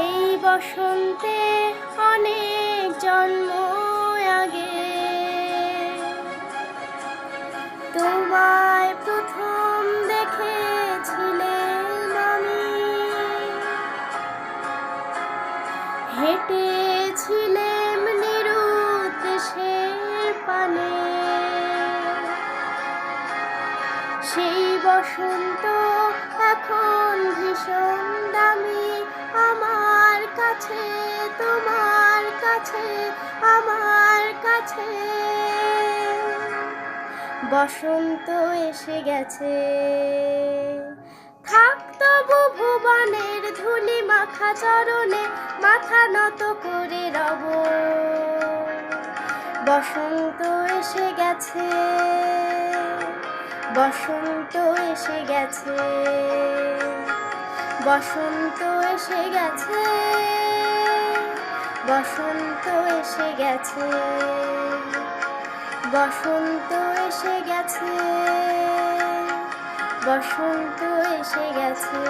এই বসন্তে অনেক জন্ম আগে তোমায় প্রথম দেখেছিলাম আমি। হেঁটেছিলাম নিরুদ্দেশের পানে, সেই বসন্ত এখন ভীষণ দামি আমার কাছে, তোমার কাছে, আমার কাছে। বসন্ত এসে গেছে, থাক তবু ভুবনের ধুলি মাখা চরণে মাথা নত করে রব। বসন্ত এসে গেছে, বসন্ত এসে গেছে, বসন্ত এসে গেছে, বসন্ত এসে গেছে, বসন্ত এসে গেছে, বসন্ত এসে গেছে।